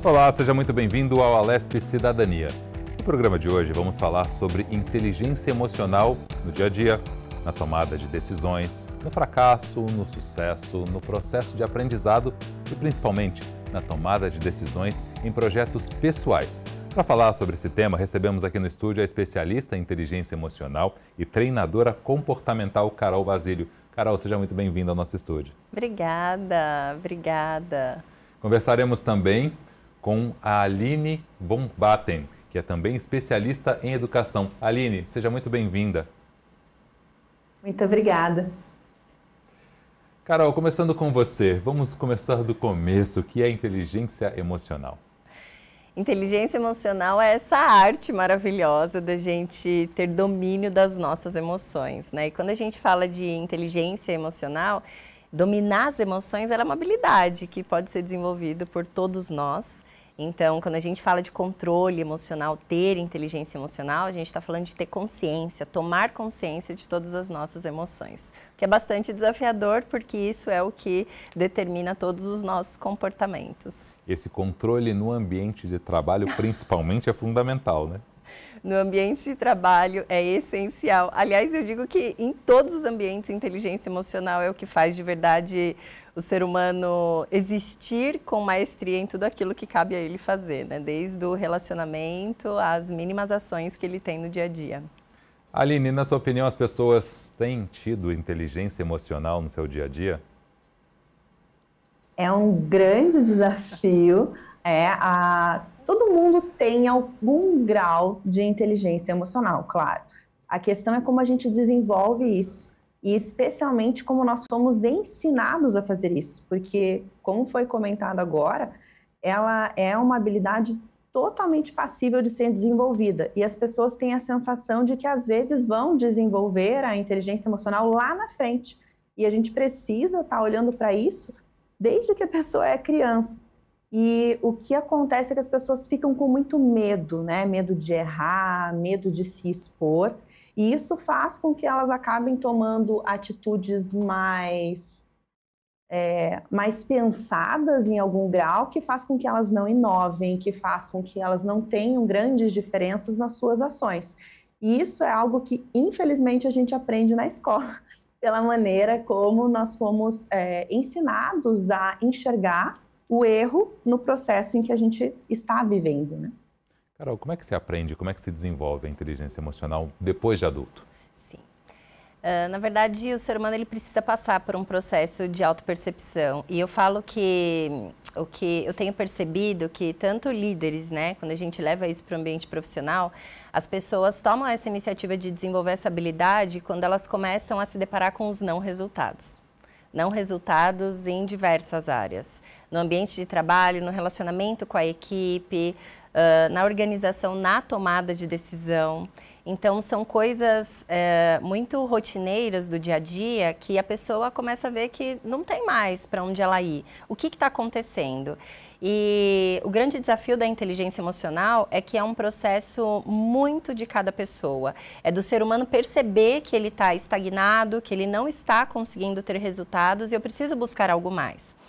Olá, seja muito bem-vindo ao Alesp Cidadania. No programa de hoje vamos falar sobre inteligência emocional no dia a dia, na tomada de decisões, no fracasso, no sucesso, no processo de aprendizado e principalmente na tomada de decisões em projetos pessoais. Para falar sobre esse tema, recebemos aqui no estúdio a especialista em inteligência emocional e treinadora comportamental Carol Basílio. Carol, seja muito bem-vinda ao nosso estúdio. Obrigada. Conversaremos também com a Aline von Batten, que é também especialista em educação. Aline, seja muito bem-vinda. Muito obrigada. Carol, começando com você, vamos começar do começo. O que é inteligência emocional? Inteligência emocional é essa arte maravilhosa da gente ter domínio das nossas emoções, né? E quando a gente fala de inteligência emocional, dominar as emoções ela é uma habilidade que pode ser desenvolvida por todos nós. Então, quando a gente fala de controle emocional, ter inteligência emocional, a gente está falando de ter consciência, tomar consciência de todas as nossas emoções. O que é bastante desafiador, porque isso é o que determina todos os nossos comportamentos. Esse controle no ambiente de trabalho, principalmente, é fundamental, né? No ambiente de trabalho é essencial. Aliás, eu digo que em todos os ambientes, inteligência emocional é o que faz de verdade o ser humano existir com maestria em tudo aquilo que cabe a ele fazer, né? Desde o relacionamento às mínimas ações que ele tem no dia a dia. Aline, na sua opinião, as pessoas têm tido inteligência emocional no seu dia a dia? É um grande desafio. Todo mundo tem algum grau de inteligência emocional, claro. A questão é como a gente desenvolve isso e especialmente como nós somos ensinados a fazer isso, porque, como foi comentado agora, ela é uma habilidade totalmente passível de ser desenvolvida e as pessoas têm a sensação de que às vezes vão desenvolver a inteligência emocional lá na frente e a gente precisa estar olhando para isso desde que a pessoa é criança. E o que acontece é que as pessoas ficam com muito medo, né? Medo de errar, medo de se expor. E isso faz com que elas acabem tomando atitudes mais pensadas em algum grau, que faz com que elas não inovem, que faz com que elas não tenham grandes diferenças nas suas ações. E isso é algo que, infelizmente, a gente aprende na escola, pela maneira como nós fomos ensinados a enxergar o erro no processo em que a gente está vivendo, né? Carol, como é que se aprende, como é que se desenvolve a inteligência emocional depois de adulto? Sim. Na verdade, o ser humano ele precisa passar por um processo de autopercepção. E eu falo que o que eu tenho percebido que tanto líderes, né, quando a gente leva isso para o ambiente profissional, as pessoas tomam essa iniciativa de desenvolver essa habilidade quando elas começam a se deparar com os não resultados. Não resultados em diversas áreas. No ambiente de trabalho, no relacionamento com a equipe, na organização, na tomada de decisão. Então, são coisas muito rotineiras do dia a dia que a pessoa começa a ver que não tem mais para onde ela ir. O que está acontecendo? E o grande desafio da inteligência emocional é que é um processo muito de cada pessoa. É do ser humano perceber que ele está estagnado, que ele não está conseguindo ter resultados e eu preciso buscar algo mais.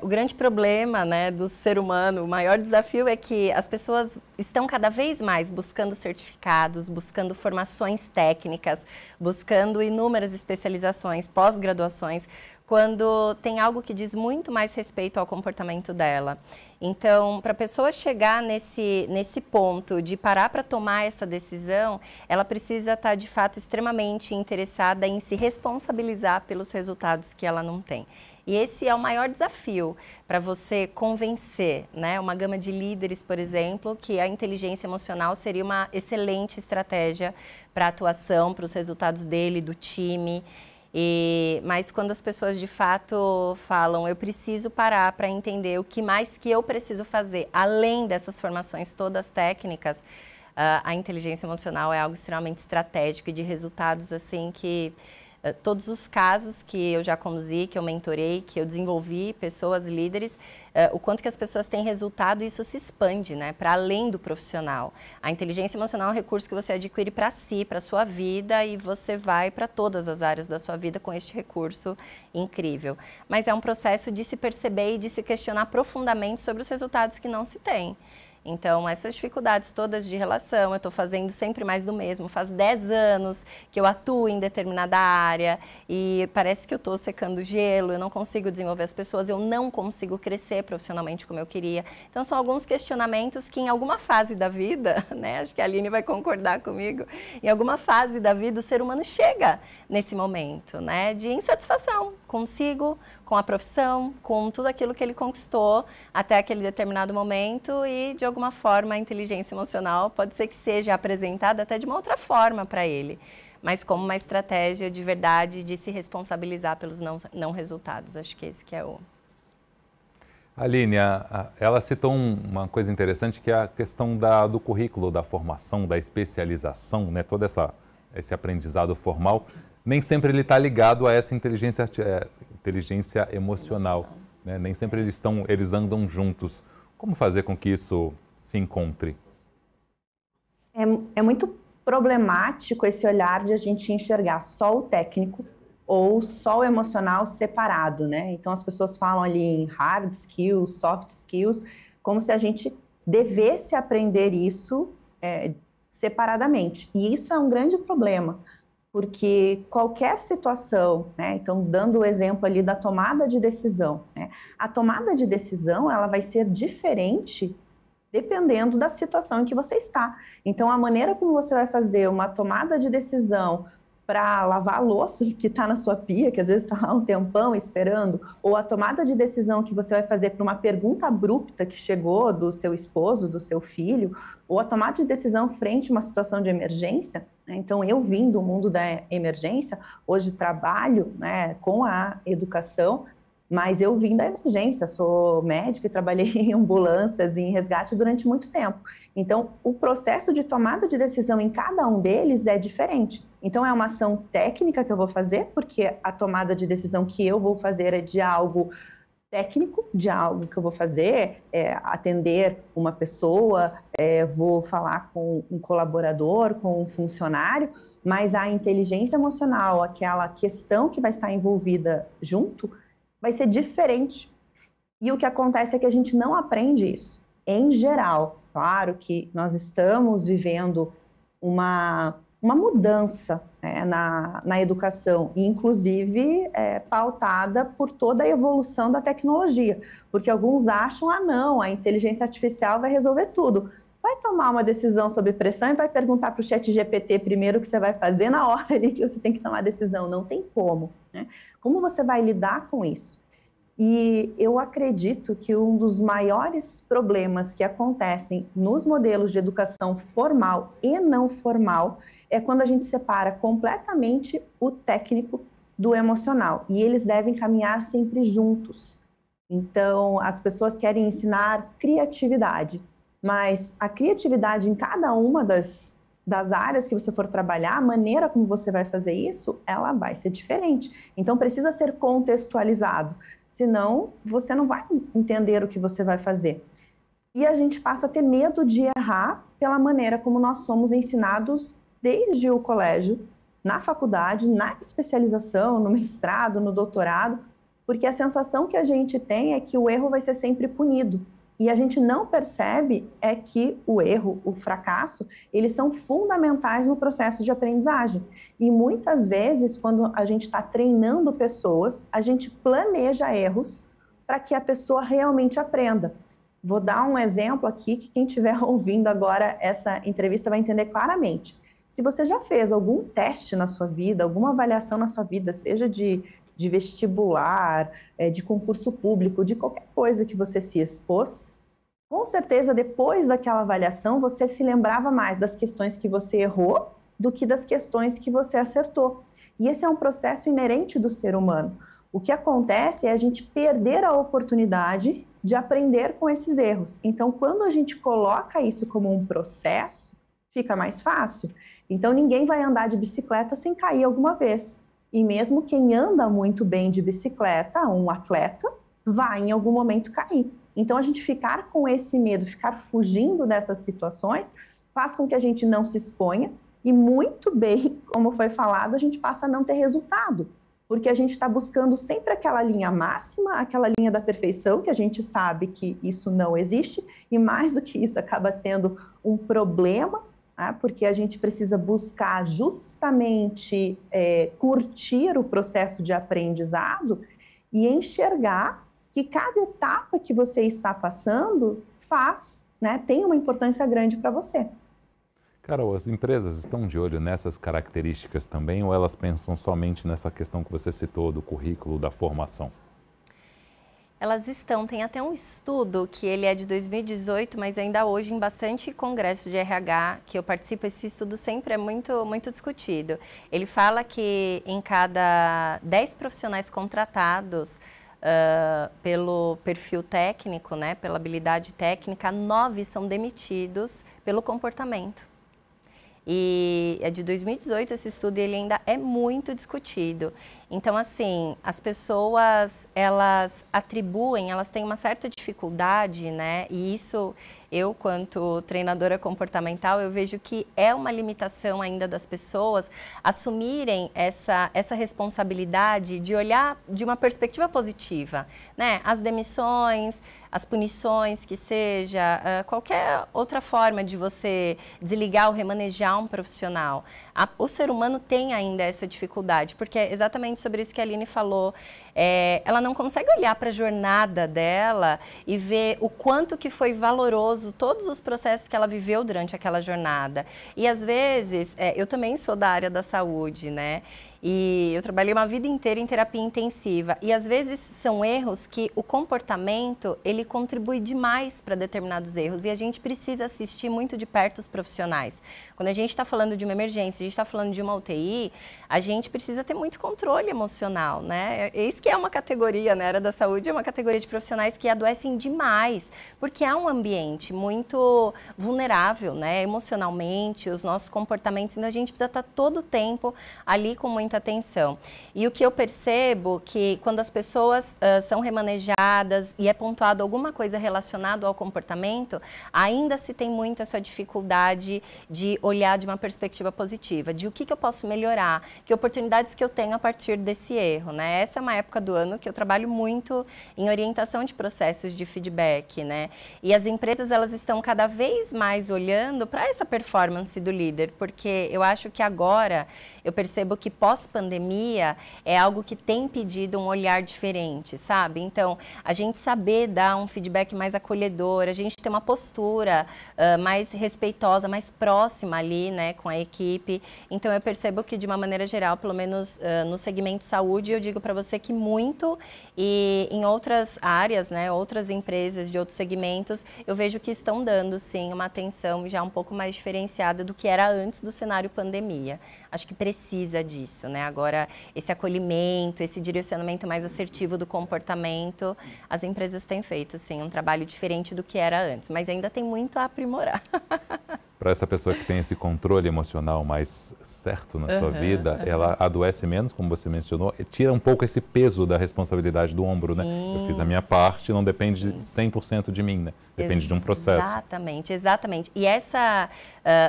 O grande problema, né, do ser humano, o maior desafio é que as pessoas estão cada vez mais buscando certificados, buscando formações técnicas, buscando inúmeras especializações, pós-graduações, quando tem algo que diz muito mais respeito ao comportamento dela. Então, para a pessoa chegar nesse ponto de parar para tomar essa decisão, ela precisa estar, de fato, extremamente interessada em se responsabilizar pelos resultados que ela não tem. E esse é o maior desafio para você convencer, né, uma gama de líderes, por exemplo, que a inteligência emocional seria uma excelente estratégia para a atuação, para os resultados dele, do time. Mas quando as pessoas de fato falam, eu preciso parar para entender o que mais que eu preciso fazer, além dessas formações todas técnicas, a inteligência emocional é algo extremamente estratégico e de resultados assim que todos os casos que eu já conduzi, que eu mentorei, que eu desenvolvi, pessoas, líderes, o quanto que as pessoas têm resultado, isso se expande, né, para além do profissional. A inteligência emocional é um recurso que você adquire para si, para a sua vida, e você vai para todas as áreas da sua vida com este recurso incrível. Mas é um processo de se perceber e de se questionar profundamente sobre os resultados que não se tem. Então, essas dificuldades todas de relação, eu estou fazendo sempre mais do mesmo. Faz 10 anos que eu atuo em determinada área e parece que eu estou secando gelo, eu não consigo desenvolver as pessoas, eu não consigo crescer profissionalmente como eu queria. Então, são alguns questionamentos que em alguma fase da vida, né, acho que a Aline vai concordar comigo, em alguma fase da vida o ser humano chega nesse momento, né, de insatisfação consigo, com a profissão, com tudo aquilo que ele conquistou até aquele determinado momento e, de alguma forma, a inteligência emocional pode ser que seja apresentada até de uma outra forma para ele, mas como uma estratégia de verdade de se responsabilizar pelos não resultados. Acho que esse que é o... Aline, ela citou uma coisa interessante, que é a questão do currículo, da formação, da especialização, né? Todo esse aprendizado formal, nem sempre ele está ligado a essa inteligência emocional, né? Nem sempre eles andam juntos. Como fazer com que isso se encontre? É muito problemático esse olhar de a gente enxergar só o técnico ou só o emocional separado, né? Então as pessoas falam ali em hard skills, soft skills, como se a gente devesse aprender isso separadamente. E isso é um grande problema, porque qualquer situação, né, então dando o exemplo ali da tomada de decisão, né, a tomada de decisão ela vai ser diferente dependendo da situação em que você está. Então a maneira como você vai fazer uma tomada de decisão para lavar a louça que está na sua pia, que às vezes está lá um tempão esperando, ou a tomada de decisão que você vai fazer para uma pergunta abrupta que chegou do seu esposo, do seu filho, ou a tomada de decisão frente a uma situação de emergência, né? Então, eu vim do mundo da emergência, hoje trabalho, né, com a educação, mas eu vim da emergência, sou médica e trabalhei em ambulâncias e em resgate durante muito tempo. Então, o processo de tomada de decisão em cada um deles é diferente. Então, é uma ação técnica que eu vou fazer, porque a tomada de decisão que eu vou fazer é de algo técnico, de algo que eu vou fazer, atender uma pessoa, vou falar com um colaborador, com um funcionário, mas a inteligência emocional, aquela questão que vai estar envolvida junto, vai ser diferente. E o que acontece é que a gente não aprende isso. Em geral, claro que nós estamos vivendo uma mudança, né, na educação, e inclusive pautada por toda a evolução da tecnologia, porque alguns acham, não, a inteligência artificial vai resolver tudo. Vai tomar uma decisão sob pressão e vai perguntar para o ChatGPT primeiro o que você vai fazer na hora ali que você tem que tomar a decisão. Não tem como, né? Como você vai lidar com isso? E eu acredito que um dos maiores problemas que acontecem nos modelos de educação formal e não formal é quando a gente separa completamente o técnico do emocional. E eles devem caminhar sempre juntos. Então, as pessoas querem ensinar criatividade, mas a criatividade em cada uma das áreas que você for trabalhar, a maneira como você vai fazer isso, ela vai ser diferente. Então, precisa ser contextualizado, senão você não vai entender o que você vai fazer. E a gente passa a ter medo de errar pela maneira como nós somos ensinados desde o colégio, na faculdade, na especialização, no mestrado, no doutorado, porque a sensação que a gente tem é que o erro vai ser sempre punido. E a gente não percebe é que o erro, o fracasso, eles são fundamentais no processo de aprendizagem. E muitas vezes, quando a gente está treinando pessoas, a gente planeja erros para que a pessoa realmente aprenda. Vou dar um exemplo aqui que quem estiver ouvindo agora essa entrevista vai entender claramente. Se você já fez algum teste na sua vida, alguma avaliação na sua vida, seja de vestibular, de concurso público, de qualquer coisa que você se expôs, com certeza, depois daquela avaliação, você se lembrava mais das questões que você errou do que das questões que você acertou. E esse é um processo inerente do ser humano. O que acontece é a gente perder a oportunidade de aprender com esses erros. Então, quando a gente coloca isso como um processo, fica mais fácil. Então, ninguém vai andar de bicicleta sem cair alguma vez. E mesmo quem anda muito bem de bicicleta, um atleta, vai em algum momento cair. Então, a gente ficar com esse medo, ficar fugindo dessas situações, faz com que a gente não se exponha e, muito bem, como foi falado, a gente passa a não ter resultado, porque a gente está buscando sempre aquela linha máxima, aquela linha da perfeição, que a gente sabe que isso não existe, e mais do que isso, acaba sendo um problema, né? Porque a gente precisa buscar justamente curtir o processo de aprendizado e enxergar que cada etapa que você está passando tem uma importância grande para você. Carol, as empresas estão de olho nessas características também ou elas pensam somente nessa questão que você citou do currículo, da formação? Elas estão, tem até um estudo que ele é de 2018, mas ainda hoje em bastante congresso de RH que eu participo, esse estudo sempre é muito, muito discutido. Ele fala que em cada 10 profissionais contratados, pelo perfil técnico, né, pela habilidade técnica, 9 são demitidos pelo comportamento. E é de 2018 esse estudo, ele ainda é muito discutido. Então, assim, as pessoas, elas atribuem, elas têm uma certa dificuldade, né? E isso, eu, quanto treinadora comportamental, eu vejo que é uma limitação ainda das pessoas assumirem essa responsabilidade de olhar de uma perspectiva positiva, né? As demissões, as punições, que seja, qualquer outra forma de você desligar ou remanejar um profissional. O ser humano tem ainda essa dificuldade, porque é exatamente sobre isso que a Aline falou. Ela não consegue olhar para a jornada dela e ver o quanto que foi valoroso todos os processos que ela viveu durante aquela jornada. E às vezes, eu também sou da área da saúde, né? E eu trabalhei uma vida inteira em terapia intensiva. E às vezes são erros que o comportamento, ele contribui demais para determinados erros. E a gente precisa assistir muito de perto os profissionais. Quando a gente está falando de uma emergência, a gente está falando de uma UTI, a gente precisa ter muito controle emocional, né? Isso que é uma categoria, né? A área da saúde é uma categoria de profissionais que adoecem demais, porque é um ambiente muito vulnerável, né? Emocionalmente, os nossos comportamentos, então a gente precisa estar todo o tempo ali com muita atenção. E o que eu percebo que quando as pessoas são remanejadas e é pontuado alguma coisa relacionada ao comportamento, ainda se tem muito essa dificuldade de olhar de uma perspectiva positiva, de o que eu posso melhorar, que oportunidades que eu tenho a partir desse erro, né? Essa é uma época do ano que eu trabalho muito em orientação de processos de feedback, né? E as empresas, elas estão cada vez mais olhando para essa performance do líder, porque eu acho que agora eu percebo que pós-pandemia é algo que tem pedido um olhar diferente, sabe? Então, a gente saber dar um feedback mais acolhedor, a gente ter uma postura mais respeitosa, mais próxima ali, né, com a equipe. Então, eu percebo que, de uma maneira geral, pelo menos no segmento saúde, eu digo para você que muito, e em outras áreas, né, outras empresas de outros segmentos, eu vejo que estão dando, sim, uma atenção já um pouco mais diferenciada do que era antes do cenário pandemia. Acho que precisa disso, né? Agora, esse acolhimento, esse direcionamento mais assertivo do comportamento, as empresas têm feito, sim, um trabalho diferente do que era antes, mas ainda tem muito a aprimorar. Para essa pessoa que tem esse controle emocional mais certo na sua vida, ela adoece menos, como você mencionou, e tira um pouco esse peso da responsabilidade do ombro, né? Eu fiz a minha parte, não depende 100% de mim, né? Depende de um processo. Exatamente, exatamente. E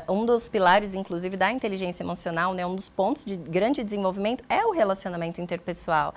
um dos pilares, inclusive, da inteligência emocional, né? Um dos pontos de grande desenvolvimento é o relacionamento interpessoal.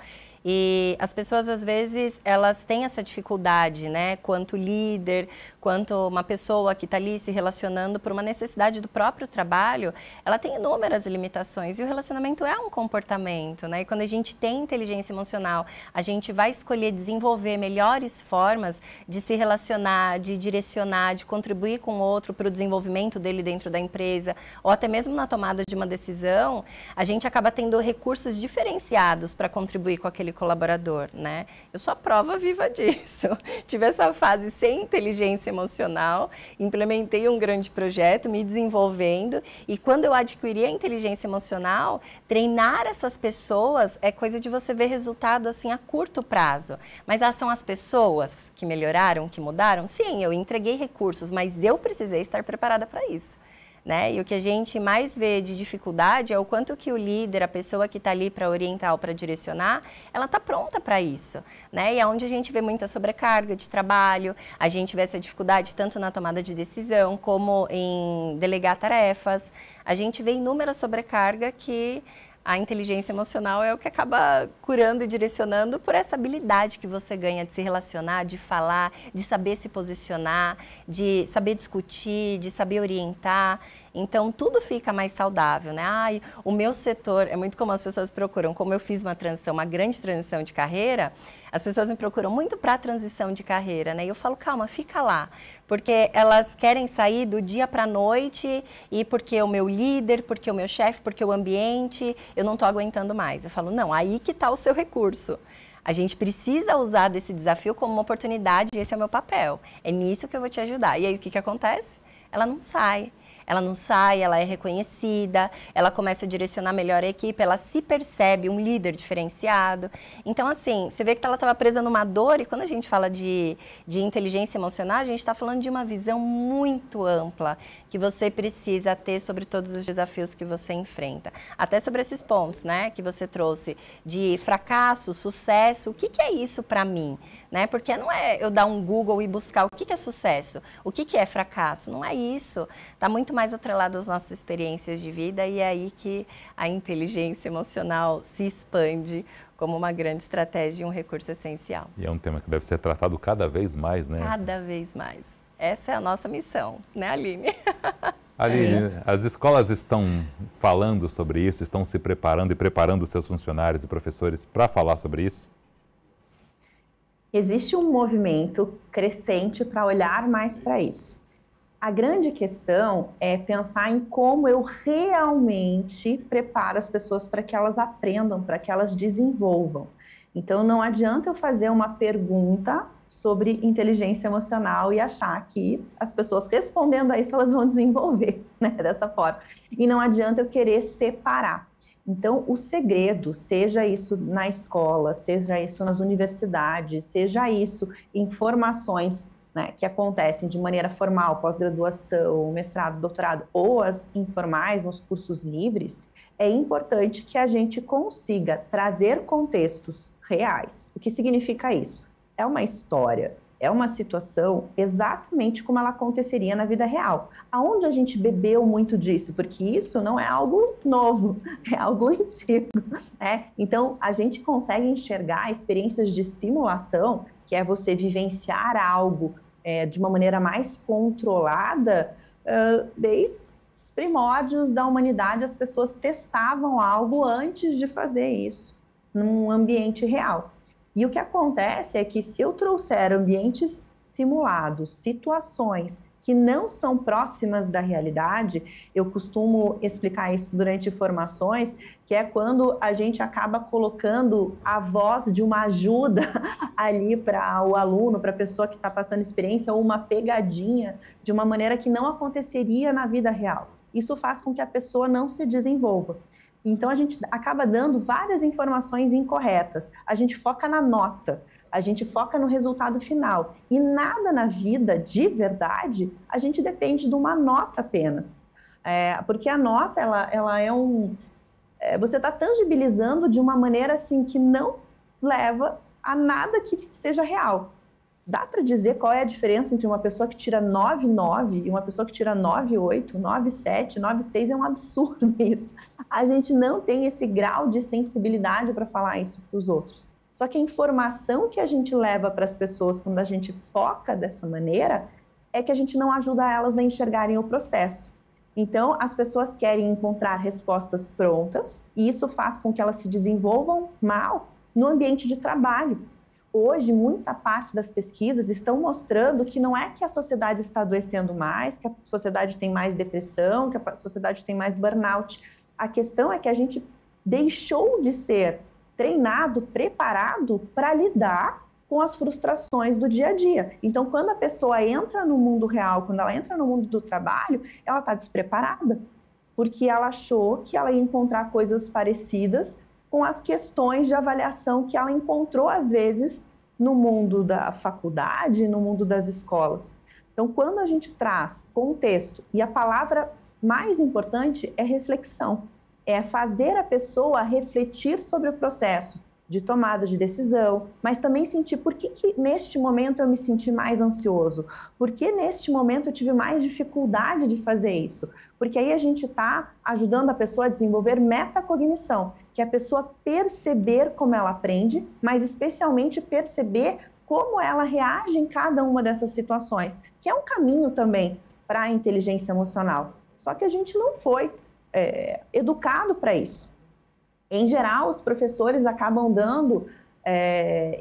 E as pessoas, às vezes, elas têm essa dificuldade, né? Quanto líder, quanto uma pessoa que está ali se relacionando por uma necessidade do próprio trabalho, ela tem inúmeras limitações. E o relacionamento é um comportamento, né? E quando a gente tem inteligência emocional, a gente vai escolher desenvolver melhores formas de se relacionar, de direcionar, de contribuir com o outro para o desenvolvimento dele dentro da empresa, ou até mesmo na tomada de uma decisão, a gente acaba tendo recursos diferenciados para contribuir com aquele colaborador, né? Eu sou a prova viva disso. Tive essa fase sem inteligência emocional, implementei um grande projeto, me desenvolvendo, e quando eu adquiri a inteligência emocional, treinar essas pessoas é coisa de você ver resultado assim a curto prazo. Mas são as pessoas que melhoraram, que mudaram? Sim, eu entreguei recursos, mas eu precisei estar preparada para isso. né? E o que a gente mais vê de dificuldade é o quanto que o líder, a pessoa que está ali para orientar ou para direcionar, ela está pronta para isso, né? E é onde a gente vê muita sobrecarga de trabalho, a gente vê essa dificuldade tanto na tomada de decisão como em delegar tarefas. A gente vê inúmera sobrecarga que a inteligência emocional é o que acaba curando e direcionando por essa habilidade que você ganha de se relacionar, de falar, de saber se posicionar, de saber discutir, de saber orientar. Então, tudo fica mais saudável, né? Ai, o meu setor, é muito como as pessoas procuram, como eu fiz uma transição, uma grande transição de carreira, as pessoas me procuram muito para a transição de carreira, né? E eu falo, calma, fica lá, porque elas querem sair do dia para a noite e porque o meu líder, porque o meu chefe, porque o ambiente, eu não estou aguentando mais. Eu falo, não, aí que está o seu recurso. A gente precisa usar desse desafio como uma oportunidade e esse é o meu papel. É nisso que eu vou te ajudar. E aí o que acontece? Ela não sai. Ela não sai, ela é reconhecida, ela começa a direcionar melhor a equipe, ela se percebe um líder diferenciado. Então, assim, você vê que ela estava presa numa dor e quando a gente fala de inteligência emocional, a gente está falando de uma visão muito ampla que você precisa ter sobre todos os desafios que você enfrenta. Até sobre esses pontos, né, que você trouxe de fracasso, sucesso, o que é isso para mim? Né? Porque não é eu dar um Google e buscar o que é sucesso, o que é fracasso, não é isso. Está muito mais atrelado às nossas experiências de vida e é aí que a inteligência emocional se expande como uma grande estratégia e um recurso essencial. E é um tema que deve ser tratado cada vez mais, né? Cada vez mais. Essa é a nossa missão, né, Aline? Aline, as escolas estão falando sobre isso, estão se preparando e preparando seus funcionários e professores para falar sobre isso? Existe um movimento crescente para olhar mais para isso. A grande questão é pensar em como eu realmente preparo as pessoas para que elas aprendam, para que elas desenvolvam. Então, não adianta eu fazer uma pergunta sobre inteligência emocional e achar que as pessoas respondendo a isso elas vão desenvolver, né, dessa forma. E não adianta eu querer separar. Então, o segredo, seja isso na escola, seja isso nas universidades, seja isso em formações, né, que acontecem de maneira formal, pós-graduação, mestrado, doutorado, ou as informais, nos cursos livres, é importante que a gente consiga trazer contextos reais. O que significa isso? É uma história, é uma situação exatamente como ela aconteceria na vida real. Aonde a gente bebeu muito disso? Porque isso não é algo novo, é algo antigo, né? Então, a gente consegue enxergar experiências de simulação, que é você vivenciar algo de uma maneira mais controlada, desde os primórdios da humanidade, as pessoas testavam algo antes de fazer isso num ambiente real. E o que acontece é que se eu trouxer ambientes simulados, situações que não são próximas da realidade, eu costumo explicar isso durante formações, que é quando a gente acaba colocando a voz de uma ajuda ali para o aluno, para a pessoa que está passando experiência, ou uma pegadinha de uma maneira que não aconteceria na vida real. Isso faz com que a pessoa não se desenvolva. Então, a gente acaba dando várias informações incorretas. A gente foca na nota, a gente foca no resultado final. E nada na vida, de verdade, a gente depende de uma nota apenas. Porque a nota, ela é você está tangibilizando de uma maneira assim que não leva a nada que seja real. Dá para dizer qual é a diferença entre uma pessoa que tira 9,9 e uma pessoa que tira 9,8, 9,7, 9,6? É um absurdo isso. A gente não tem esse grau de sensibilidade para falar isso para os outros. Só que a informação que a gente leva para as pessoas quando a gente foca dessa maneira é que a gente não ajuda elas a enxergarem o processo. Então, as pessoas querem encontrar respostas prontas e isso faz com que elas se desenvolvam mal no ambiente de trabalho. Hoje, muita parte das pesquisas estão mostrando que não é que a sociedade está adoecendo mais, que a sociedade tem mais depressão, que a sociedade tem mais burnout. A questão é que a gente deixou de ser treinado, preparado para lidar com as frustrações do dia a dia. Então, quando a pessoa entra no mundo real, quando ela entra no mundo do trabalho, ela está despreparada, porque ela achou que ela ia encontrar coisas parecidas com as questões de avaliação que ela encontrou, às vezes, no mundo da faculdade, no mundo das escolas. Então, quando a gente traz contexto, e a palavra mais importante é reflexão, é fazer a pessoa refletir sobre o processo de tomada de decisão, mas também sentir por que neste momento eu me senti mais ansioso, por que neste momento eu tive mais dificuldade de fazer isso, porque aí a gente está ajudando a pessoa a desenvolver metacognição, que é a pessoa perceber como ela aprende, mas especialmente perceber como ela reage em cada uma dessas situações, que é um caminho também para a inteligência emocional. Só que a gente não foi educado para isso. Em geral, os professores acabam dando,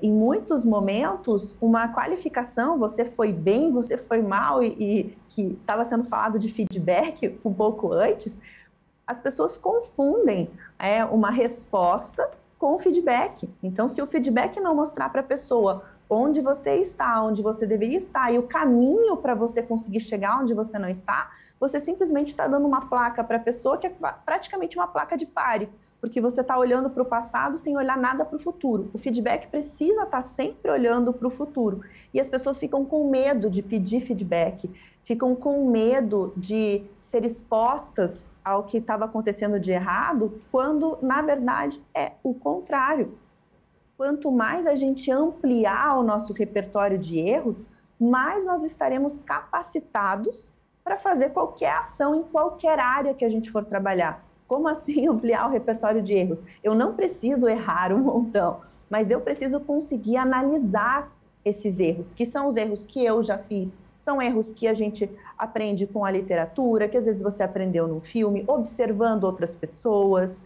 em muitos momentos, uma qualificação, você foi bem, você foi mal, e que estava sendo falado de feedback um pouco antes, as pessoas confundem uma resposta com o feedback. Então, se o feedback não mostrar para a pessoa onde você está, onde você deveria estar e o caminho para você conseguir chegar onde você não está, você simplesmente está dando uma placa para a pessoa que é praticamente uma placa de pare, porque você está olhando para o passado sem olhar nada para o futuro. O feedback precisa estar sempre olhando para o futuro. E as pessoas ficam com medo de pedir feedback, ficam com medo de ser expostas ao que estava acontecendo de errado, quando, na verdade, é o contrário. Quanto mais a gente ampliar o nosso repertório de erros, mais nós estaremos capacitados para fazer qualquer ação em qualquer área que a gente for trabalhar. Como assim ampliar o repertório de erros? Eu não preciso errar um montão, mas eu preciso conseguir analisar esses erros, que são os erros que eu já fiz, são erros que a gente aprende com a literatura, que às vezes você aprendeu num filme, observando outras pessoas,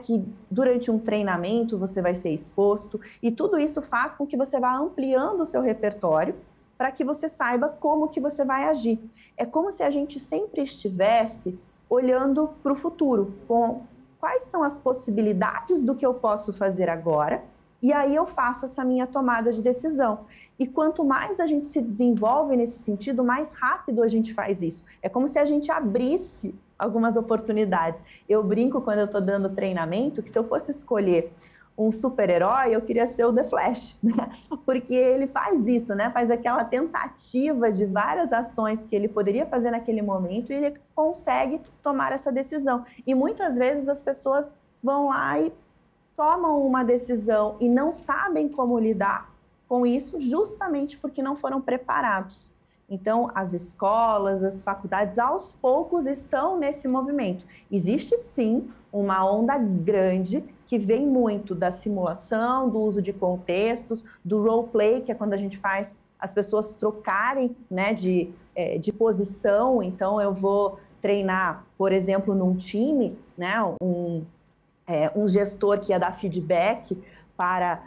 que durante um treinamento você vai ser exposto, e tudo isso faz com que você vá ampliando o seu repertório para que você saiba como que você vai agir. É como se a gente sempre estivesse olhando para o futuro, com quais são as possibilidades do que eu posso fazer agora, e aí eu faço essa minha tomada de decisão. E quanto mais a gente se desenvolve nesse sentido, mais rápido a gente faz isso. É como se a gente abrisse algumas oportunidades. Eu brinco quando eu estou dando treinamento que se eu fosse escolher um super-herói, eu queria ser o The Flash, né? Porque ele faz isso, né? Faz aquela tentativa de várias ações que ele poderia fazer naquele momento e ele consegue tomar essa decisão. E muitas vezes as pessoas vão lá e tomam uma decisão e não sabem como lidar com isso, justamente porque não foram preparados. Então, as escolas, as faculdades, aos poucos estão nesse movimento. Existe, sim, uma onda grande que vem muito da simulação, do uso de contextos, do roleplay, que é quando a gente faz as pessoas trocarem, né, de posição. Então, eu vou treinar, por exemplo, num time, né, um gestor que ia dar feedback para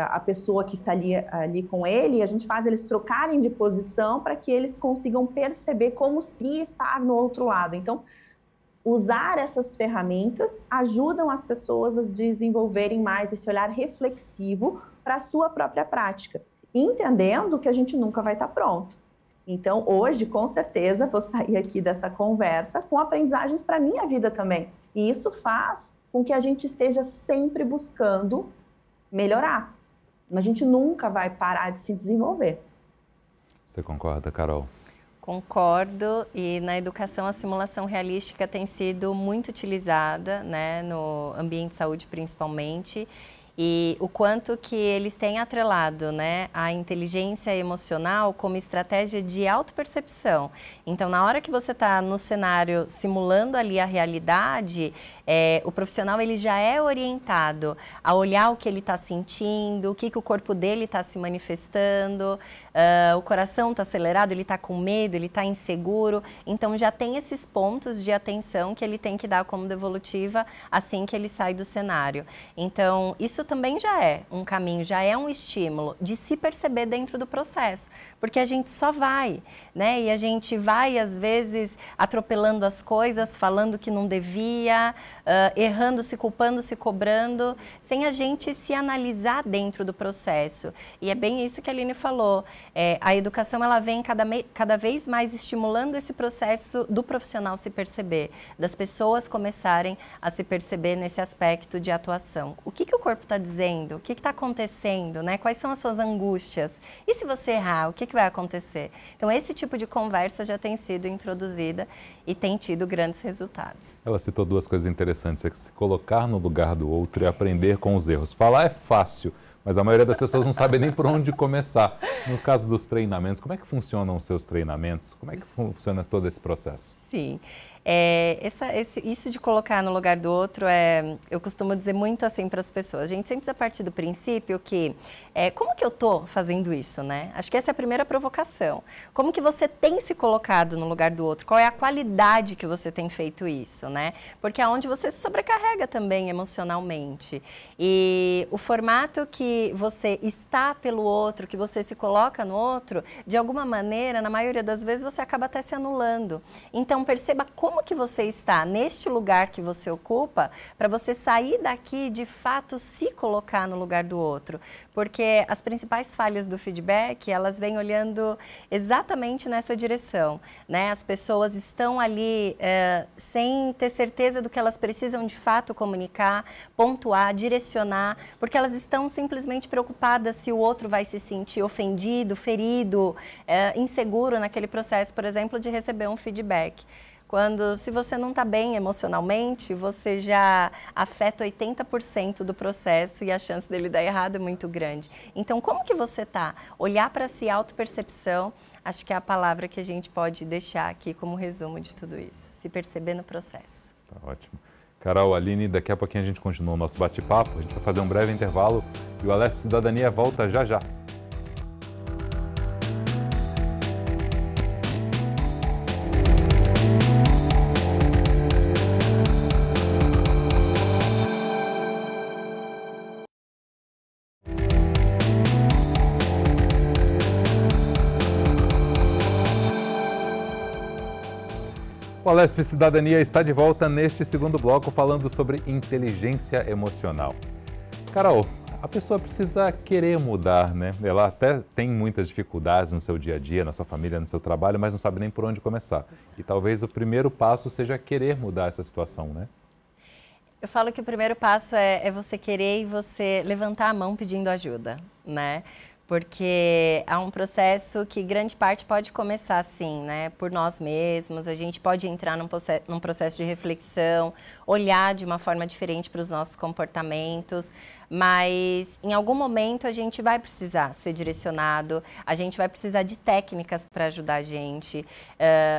a pessoa que está ali com ele, e a gente faz eles trocarem de posição para que eles consigam perceber como se estar no outro lado. Então, usar essas ferramentas ajudam as pessoas a desenvolverem mais esse olhar reflexivo para a sua própria prática, entendendo que a gente nunca vai estar pronto. Então, hoje, com certeza, vou sair aqui dessa conversa com aprendizagens para a minha vida também. E isso faz com que a gente esteja sempre buscando melhorar. A gente nunca vai parar de se desenvolver. Você concorda, Carol? Concordo, e na educação a simulação realística tem sido muito utilizada, né, no ambiente de saúde principalmente, e o quanto que eles têm atrelado, né, a inteligência emocional como estratégia de autopercepção. Então, na hora que você está no cenário simulando ali a realidade, o profissional ele já é orientado a olhar o que ele está sentindo, o que o corpo dele está se manifestando, o coração está acelerado, ele está com medo, ele está inseguro. Então, já tem esses pontos de atenção que ele tem que dar como devolutiva assim que ele sai do cenário. Então, isso também já é um caminho, já é um estímulo de se perceber dentro do processo, porque a gente só vai, né? E a gente vai, às vezes, atropelando as coisas, falando que não devia, errando, se culpando, se cobrando, sem a gente se analisar dentro do processo. E é bem isso que a Aline falou, a educação ela vem cada vez mais estimulando esse processo do profissional se perceber, das pessoas começarem a se perceber nesse aspecto de atuação. O que o corpo está dizendo? O que está acontecendo, né? Quais são as suas angústias? E se você errar, o que vai acontecer? Então, esse tipo de conversa já tem sido introduzida e tem tido grandes resultados. Ela citou duas coisas interessantes, é que se colocar no lugar do outro e aprender com os erros. Falar é fácil, mas a maioria das pessoas não sabe nem por onde começar. No caso dos treinamentos, como é que funcionam os seus treinamentos? Como é que funciona todo esse processo? Sim, isso de colocar no lugar do outro, eu costumo dizer muito assim para as pessoas. A gente sempre precisa partir do princípio que, como que eu estou fazendo isso, né? Acho que essa é a primeira provocação. Como que você tem se colocado no lugar do outro? Qual é a qualidade que você tem feito isso, né? Porque é onde você se sobrecarrega também emocionalmente. E o formato que você está pelo outro, que você se coloca no outro, de alguma maneira, na maioria das vezes, você acaba até se anulando. Então, perceba como que você está neste lugar que você ocupa, para você sair daqui e, de fato, se colocar no lugar do outro. Porque as principais falhas do feedback, elas vêm olhando exatamente nessa direção, né? As pessoas estão ali sem ter certeza do que elas precisam, de fato, comunicar, pontuar, direcionar, porque elas estão simplesmente preocupadas se o outro vai se sentir ofendido, ferido, inseguro naquele processo, por exemplo, de receber um feedback. Se você não está bem emocionalmente, você já afeta 80% do processo e a chance dele dar errado é muito grande. Então, como que você está? Olhar para si, autopercepção, acho que é a palavra que a gente pode deixar aqui como resumo de tudo isso. Se perceber no processo. Tá ótimo. Carol, Aline, daqui a pouquinho a gente continua o nosso bate-papo. A gente vai fazer um breve intervalo e o Alesp Cidadania volta já já. O Alesp Cidadania está de volta neste segundo bloco falando sobre inteligência emocional. Carol, a pessoa precisa querer mudar, né? Ela até tem muitas dificuldades no seu dia a dia, na sua família, no seu trabalho, mas não sabe nem por onde começar. E talvez o primeiro passo seja querer mudar essa situação, né? Eu falo que o primeiro passo é você querer e você levantar a mão pedindo ajuda, né? Porque há um processo que grande parte pode começar assim, né? Por nós mesmos, a gente pode entrar num processo de reflexão, olhar de uma forma diferente para os nossos comportamentos, mas em algum momento a gente vai precisar ser direcionado, a gente vai precisar de técnicas para ajudar a gente.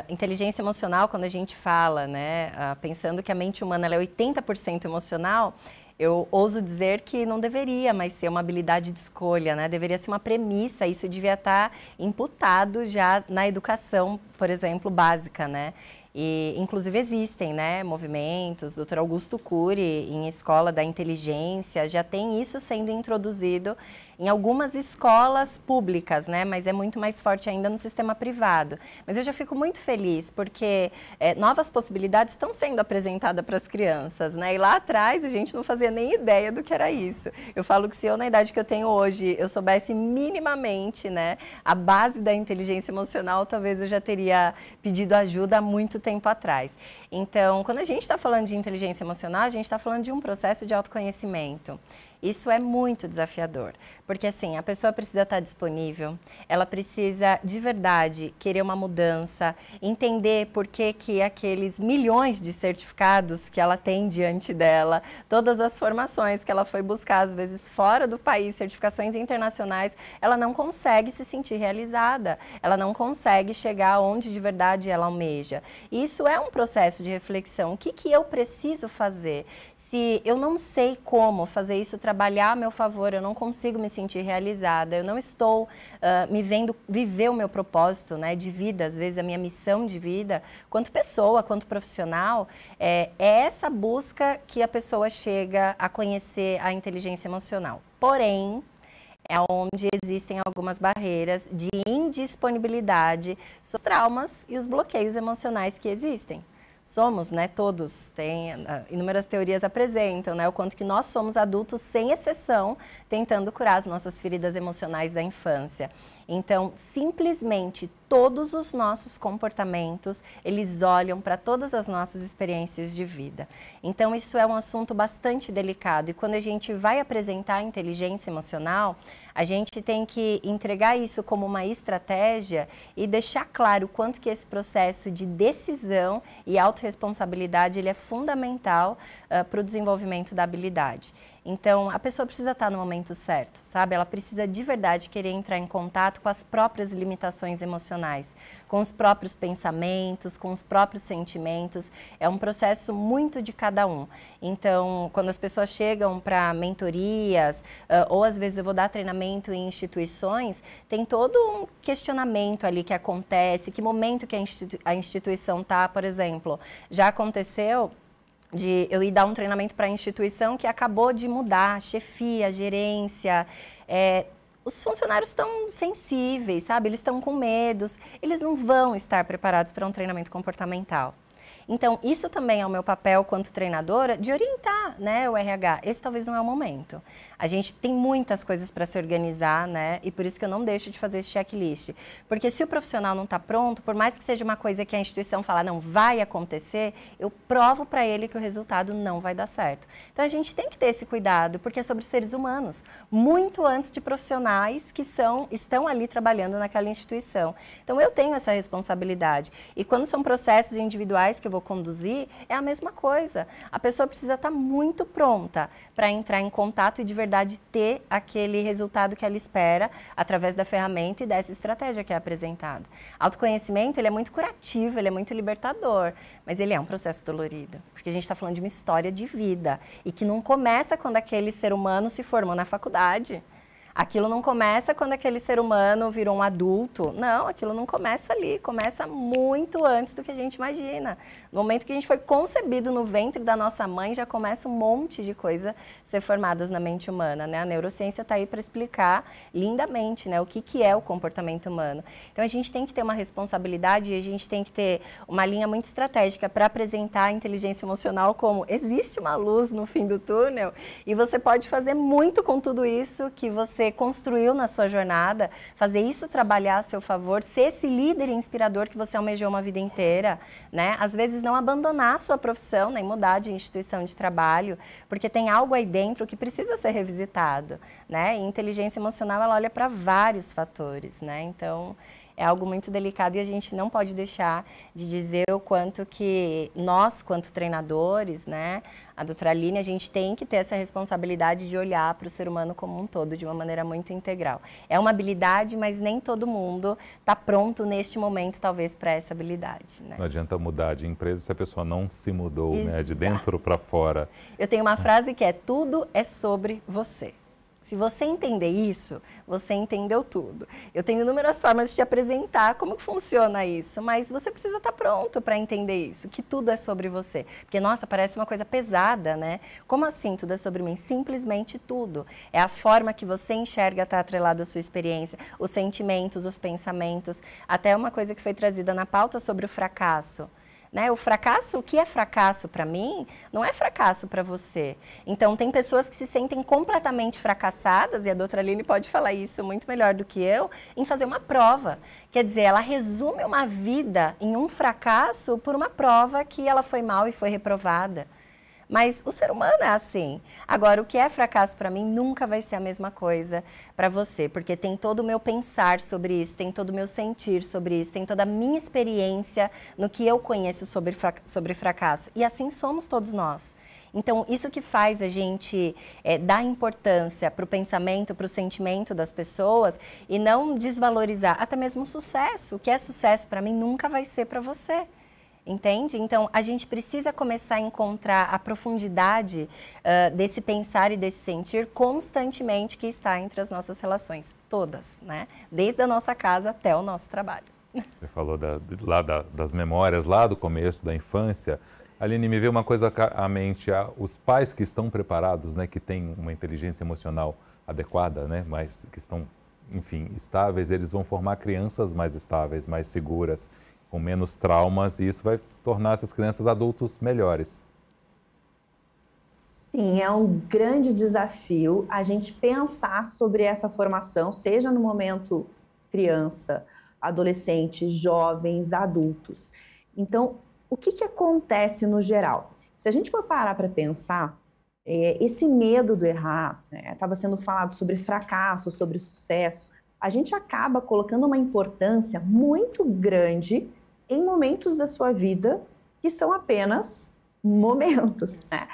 Inteligência emocional, quando a gente fala, né? Pensando que a mente humana ela é 80% emocional, eu ouso dizer que não deveria mais ser uma habilidade de escolha, né? Deveria ser uma premissa, isso devia estar imputado já na educação, por exemplo, básica, né? E, inclusive, existem, né, movimentos, Dr. Augusto Cury, em Escola da Inteligência, já tem isso sendo introduzido em algumas escolas públicas, né, mas é muito mais forte ainda no sistema privado. Mas eu já fico muito feliz, porque novas possibilidades estão sendo apresentadas para as crianças, né, e lá atrás a gente não fazia nem ideia do que era isso. Eu falo que se eu, na idade que eu tenho hoje, eu soubesse minimamente, né, a base da inteligência emocional, talvez eu já teria pedido ajuda há muito tempo atrás. Então, quando a gente está falando de inteligência emocional, a gente está falando de um processo de autoconhecimento. Isso é muito desafiador, porque assim, a pessoa precisa estar disponível, ela precisa de verdade querer uma mudança, entender por que aqueles milhões de certificados que ela tem diante dela, todas as formações que ela foi buscar, às vezes fora do país, certificações internacionais, ela não consegue se sentir realizada, ela não consegue chegar onde de verdade ela almeja. Isso é um processo de reflexão. O que eu preciso fazer? Se eu não sei como fazer isso trabalhar a meu favor, eu não consigo me sentir realizada, eu não estou me vendo viver o meu propósito, né, de vida, às vezes a minha missão de vida, quanto pessoa, quanto profissional, é essa busca que a pessoa chega a conhecer a inteligência emocional. Porém, é onde existem algumas barreiras de indisponibilidade, os traumas e os bloqueios emocionais que existem. Somos, né, todos, inúmeras teorias apresentam, né, o quanto que nós somos adultos, sem exceção, tentando curar as nossas feridas emocionais da infância. Então, simplesmente todos os nossos comportamentos, eles olham para todas as nossas experiências de vida. Então, isso é um assunto bastante delicado. E quando a gente vai apresentar a inteligência emocional, a gente tem que entregar isso como uma estratégia e deixar claro o quanto que esse processo de decisão e autorresponsabilidade ele é fundamental para o desenvolvimento da habilidade. Então, a pessoa precisa estar no momento certo, sabe? Ela precisa de verdade querer entrar em contato com as próprias limitações emocionais, com os próprios pensamentos, com os próprios sentimentos. É um processo muito de cada um. Então, quando as pessoas chegam para mentorias, ou às vezes eu vou dar treinamento em instituições, tem todo um questionamento ali que acontece, que momento que a instituição está, por exemplo. Já aconteceu de eu ir dar um treinamento para a instituição que acabou de mudar, chefia, gerência, os funcionários estão sensíveis, sabe? Eles estão com medos, eles não vão estar preparados para um treinamento comportamental. Então, isso também é o meu papel quanto treinadora, de orientar, né, o RH. Esse talvez não é o momento. A gente tem muitas coisas para se organizar, né, e por isso que eu não deixo de fazer esse checklist. Porque se o profissional não está pronto, por mais que seja uma coisa que a instituição fala, não vai acontecer, eu provo para ele que o resultado não vai dar certo. Então, a gente tem que ter esse cuidado, porque é sobre seres humanos, muito antes de profissionais que estão ali trabalhando naquela instituição. Então, eu tenho essa responsabilidade. E quando são processos individuais que eu vou conduzir, é a mesma coisa. A pessoa precisa estar muito pronta para entrar em contato e de verdade ter aquele resultado que ela espera através da ferramenta e dessa estratégia que é apresentada. Autoconhecimento, ele é muito curativo, ele é muito libertador, mas ele é um processo dolorido, porque a gente está falando de uma história de vida e que não começa quando aquele ser humano se formou na faculdade. Aquilo não começa quando aquele ser humano virou um adulto. Não, aquilo não começa ali, começa muito antes do que a gente imagina. No momento que a gente foi concebido no ventre da nossa mãe, já começa um monte de coisa ser formadas na mente humana, né? A neurociência está aí para explicar lindamente, né, o que é o comportamento humano. Então, a gente tem que ter uma responsabilidade e a gente tem que ter uma linha muito estratégica para apresentar a inteligência emocional como existe uma luz no fim do túnel e você pode fazer muito com tudo isso que você construiu na sua jornada, fazer isso trabalhar a seu favor, ser esse líder inspirador que você almejou uma vida inteira, né? Às vezes não abandonar a sua profissão, nem mudar de instituição de trabalho, porque tem algo aí dentro que precisa ser revisitado, né? E inteligência emocional, ela olha para vários fatores, né? Então, é algo muito delicado e a gente não pode deixar de dizer o quanto que nós, quanto treinadores, né, a doutora Aline, a gente tem que ter essa responsabilidade de olhar para o ser humano como um todo, de uma maneira muito integral. É uma habilidade, mas nem todo mundo está pronto neste momento, talvez, para essa habilidade. Né? Não adianta mudar de empresa se a pessoa não se mudou, né, de dentro para fora. Eu tenho uma frase que é, tudo é sobre você. Se você entender isso, você entendeu tudo. Eu tenho inúmeras formas de te apresentar como funciona isso, mas você precisa estar pronto para entender isso, que tudo é sobre você. Porque, nossa, parece uma coisa pesada, né? Como assim tudo é sobre mim? Simplesmente tudo. É a forma que você enxerga estar atrelado à sua experiência, os sentimentos, os pensamentos, até uma coisa que foi trazida na pauta sobre o fracasso. Né? O fracasso, o que é fracasso para mim, não é fracasso para você. Então, tem pessoas que se sentem completamente fracassadas, e a doutora Aline pode falar isso muito melhor do que eu, em fazer uma prova. Quer dizer, ela resume uma vida em um fracasso por uma prova que ela foi mal e foi reprovada. Mas o ser humano é assim. Agora, o que é fracasso para mim nunca vai ser a mesma coisa para você, porque tem todo o meu pensar sobre isso, tem todo o meu sentir sobre isso, tem toda a minha experiência no que eu conheço sobre fracasso. E assim somos todos nós. Então, isso que faz a gente dar importância para o pensamento, para o sentimento das pessoas e não desvalorizar até mesmo o sucesso. O que é sucesso para mim nunca vai ser para você. Entende? Então, a gente precisa começar a encontrar a profundidade desse pensar e desse sentir constantemente que está entre as nossas relações, todas, né? Desde a nossa casa até o nosso trabalho. Você falou das memórias lá do começo da infância. Aline, me veio uma coisa à mente, os pais que estão preparados, né, que têm uma inteligência emocional adequada, né, mas que estão, enfim, estáveis, eles vão formar crianças mais estáveis, mais seguras, com menos traumas, e isso vai tornar essas crianças adultos melhores. Sim, é um grande desafio a gente pensar sobre essa formação, seja no momento criança, adolescentes, jovens, adultos. Então, o que acontece no geral? Se a gente for parar para pensar, esse medo do errar, estava sendo falado sobre fracasso, sobre sucesso, a gente acaba colocando uma importância muito grande em momentos da sua vida que são apenas momentos, né?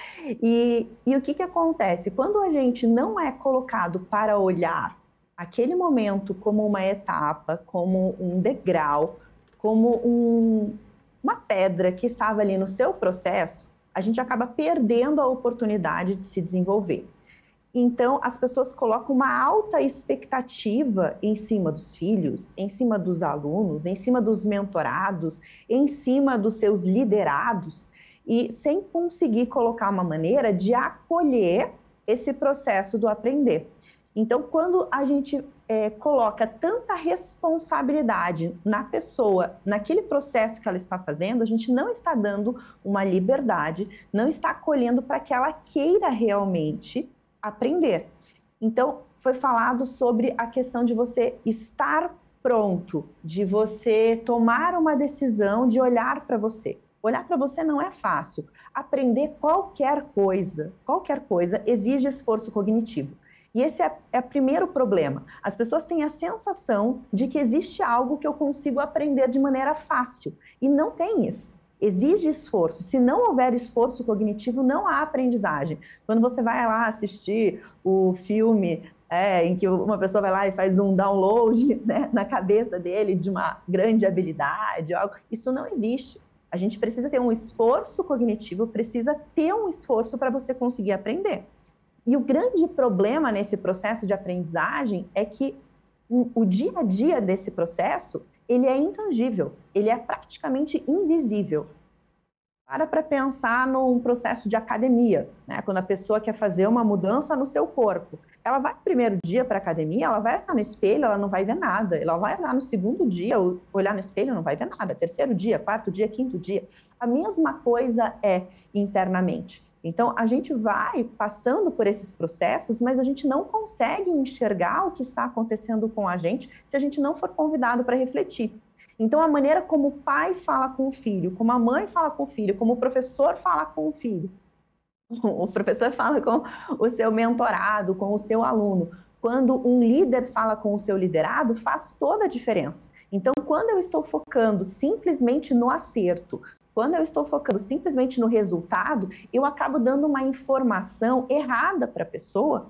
E o que acontece? Quando a gente não é colocado para olhar aquele momento como uma etapa, como um degrau, como uma pedra que estava ali no seu processo, a gente acaba perdendo a oportunidade de se desenvolver. Então, as pessoas colocam uma alta expectativa em cima dos filhos, em cima dos alunos, em cima dos mentorados, em cima dos seus liderados, e sem conseguir colocar uma maneira de acolher esse processo do aprender. Então, quando a gente coloca tanta responsabilidade na pessoa, naquele processo que ela está fazendo, a gente não está dando uma liberdade, não está acolhendo para que ela queira realmente aprender. Então, foi falado sobre a questão de você estar pronto, de você tomar uma decisão, de olhar para você. Olhar para você não é fácil. Aprender qualquer coisa exige esforço cognitivo. E esse é o primeiro problema. As pessoas têm a sensação de que existe algo que eu consigo aprender de maneira fácil. E não tem isso. Exige esforço. Se não houver esforço cognitivo, não há aprendizagem. Quando você vai lá assistir o filme em que uma pessoa vai lá e faz um download, né, na cabeça dele de uma grande habilidade, algo, isso não existe. A gente precisa ter um esforço cognitivo, precisa ter um esforço para você conseguir aprender. E o grande problema nesse processo de aprendizagem é que o dia a dia desse processo, ele é intangível, ele é praticamente invisível. Para pensar num processo de academia, né? Quando a pessoa quer fazer uma mudança no seu corpo. Ela vai no primeiro dia para a academia, ela vai olhar no espelho, ela não vai ver nada. Ela vai olhar no segundo dia, olhar no espelho, não vai ver nada. Terceiro dia, quarto dia, quinto dia. A mesma coisa é internamente. Então, a gente vai passando por esses processos, mas a gente não consegue enxergar o que está acontecendo com a gente se a gente não for convidado para refletir. Então, a maneira como o pai fala com o filho, como a mãe fala com o filho, como o professor fala com o filho, o professor fala com o seu mentorado, com o seu aluno. Quando um líder fala com o seu liderado, faz toda a diferença. Então, quando eu estou focando simplesmente no acerto, quando eu estou focando simplesmente no resultado, eu acabo dando uma informação errada para a pessoa,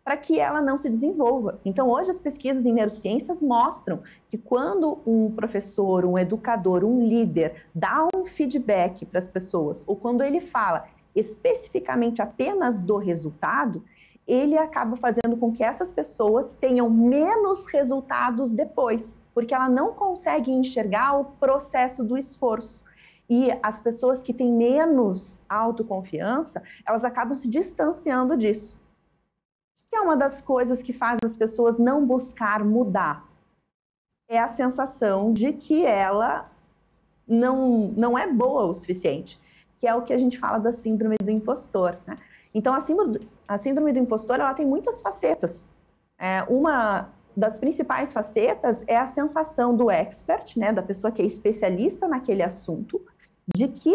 para que ela não se desenvolva. Então, hoje as pesquisas em neurociências mostram que quando um professor, um educador, um líder dá um feedback para as pessoas, ou quando ele fala especificamente apenas do resultado, ele acaba fazendo com que essas pessoas tenham menos resultados depois, porque ela não consegue enxergar o processo do esforço. E as pessoas que têm menos autoconfiança, elas acabam se distanciando disso. Que é uma das coisas que faz as pessoas não buscar mudar. É a sensação de que ela não é boa o suficiente, que é o que a gente fala da síndrome do impostor, né? Então, a síndrome do impostor, ela tem muitas facetas. Uma das principais facetas é a sensação do expert, né, da pessoa que é especialista naquele assunto, de que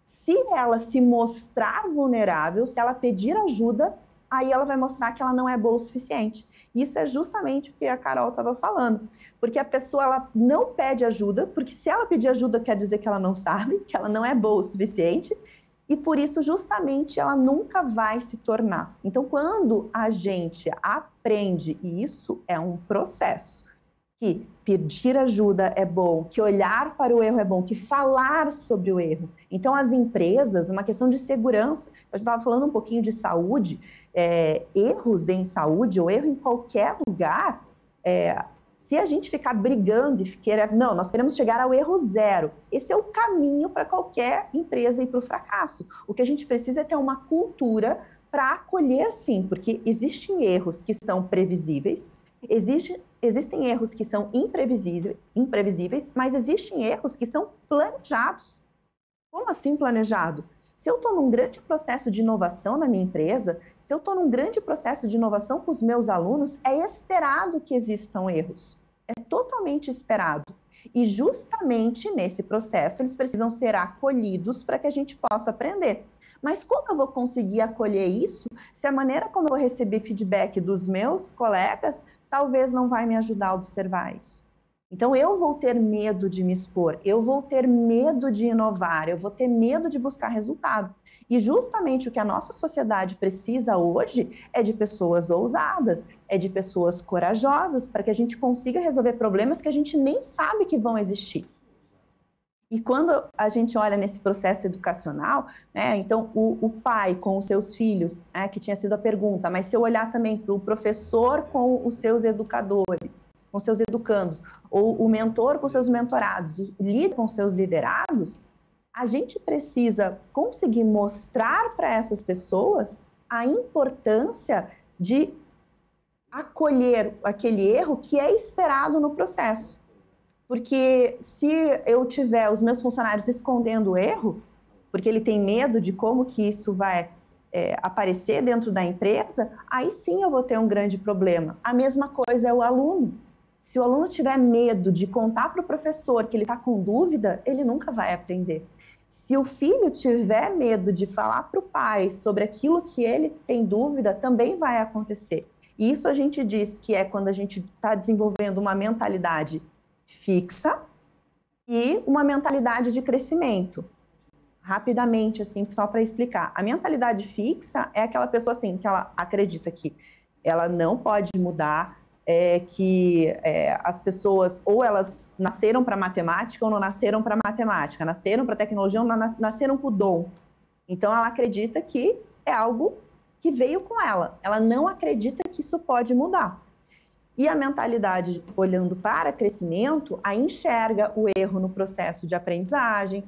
se ela se mostrar vulnerável, se ela pedir ajuda, aí ela vai mostrar que ela não é boa o suficiente. Isso é justamente o que a Carol estava falando. Porque a pessoa ela não pede ajuda, porque se ela pedir ajuda quer dizer que ela não sabe, que ela não é boa o suficiente, e por isso justamente ela nunca vai se tornar. Então, quando a gente aprende, e isso é um processo, que pedir ajuda é bom, que olhar para o erro é bom, que falar sobre o erro. Então, as empresas, uma questão de segurança, a gente estava falando um pouquinho de saúde, erros em saúde ou erro em qualquer lugar, se a gente ficar brigando e querer, não, nós queremos chegar ao erro zero, esse é o caminho para qualquer empresa ir para o fracasso. O que a gente precisa é ter uma cultura para acolher, sim, porque existem erros que são previsíveis, existem erros que são imprevisíveis, mas existem erros que são planejados. Como assim planejado? Se eu estou num grande processo de inovação na minha empresa, se eu estou num grande processo de inovação com os meus alunos, é esperado que existam erros. é totalmente esperado. E justamente nesse processo eles precisam ser acolhidos para que a gente possa aprender. Mas como eu vou conseguir acolher isso se a maneira como eu vou receber feedback dos meus colegas talvez não vai me ajudar a observar isso? Então eu vou ter medo de me expor, eu vou ter medo de inovar, eu vou ter medo de buscar resultado. E justamente o que a nossa sociedade precisa hoje é de pessoas ousadas, é de pessoas corajosas, para que a gente consiga resolver problemas que a gente nem sabe que vão existir. E quando a gente olha nesse processo educacional, né, então o pai com os seus filhos, que tinha sido a pergunta, mas se eu olhar também para o professor com os seus educadores, com seus educandos, ou o mentor com seus mentorados, o líder com seus liderados, a gente precisa conseguir mostrar para essas pessoas a importância de acolher aquele erro que é esperado no processo. Porque se eu tiver os meus funcionários escondendo o erro, porque ele tem medo de como que isso vai aparecer dentro da empresa, aí sim eu vou ter um grande problema. A mesma coisa é o aluno. Se o aluno tiver medo de contar para o professor que ele está com dúvida, ele nunca vai aprender. Se o filho tiver medo de falar para o pai sobre aquilo que ele tem dúvida, também vai acontecer. E isso a gente diz que é quando a gente está desenvolvendo uma mentalidade fixa e uma mentalidade de crescimento. Rapidamente, assim, só para explicar. A mentalidade fixa é aquela pessoa assim, que ela acredita que ela não pode mudar, que as pessoas ou elas nasceram para matemática ou não nasceram para matemática, nasceram para tecnologia ou não nasceram com o dom. Então ela acredita que é algo que veio com ela. Ela não acredita que isso pode mudar. E a mentalidade olhando para crescimento, aí enxerga o erro no processo de aprendizagem,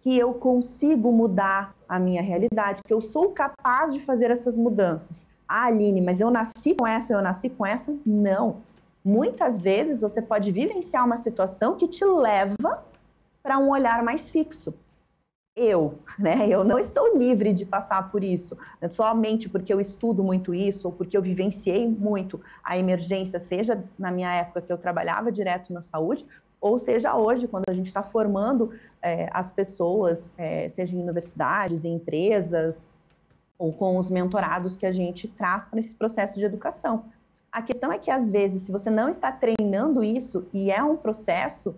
que eu consigo mudar a minha realidade, que eu sou capaz de fazer essas mudanças. Ah, Aline, mas eu nasci com essa, eu nasci com essa? Não. Muitas vezes você pode vivenciar uma situação que te leva para um olhar mais fixo. Eu não estou livre de passar por isso, somente porque eu estudo muito isso, ou porque eu vivenciei muito a emergência, seja na minha época que eu trabalhava direto na saúde, ou seja hoje, quando a gente está formando as pessoas, seja em universidades, em empresas, ou com os mentorados que a gente traz para esse processo de educação. A questão é que, às vezes, se você não está treinando isso, e é um processo